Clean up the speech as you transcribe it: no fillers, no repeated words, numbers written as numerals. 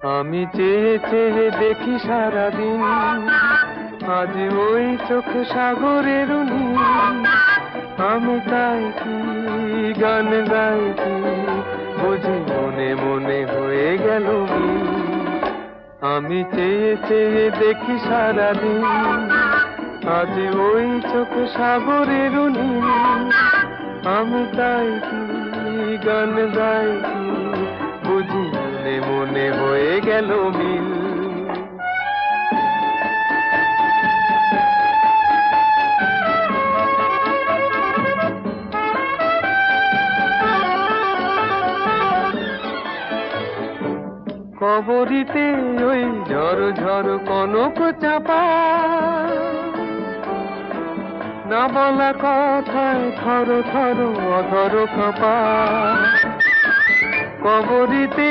আমি চেয়ে চেয়ে দেখি সারাদিন, আজ ওই চোখে সাগরের নীল। আমি তাই কি গান গাই কি, বুঝি মনে মনে হয়ে গেল মিল। আমি চেয়ে চেয়ে দেখি সারাদিন, আজ ওই চোখে সাগরের নীল। আমি তাই কি গান গাই কি, বুঝি মনে মনে হয়ে গেল মিল। কবরীতে ওই ঝড় ঝড় কনক চাপা, না বলা কথায় থর থর অধর কাঁপা। কবরীতে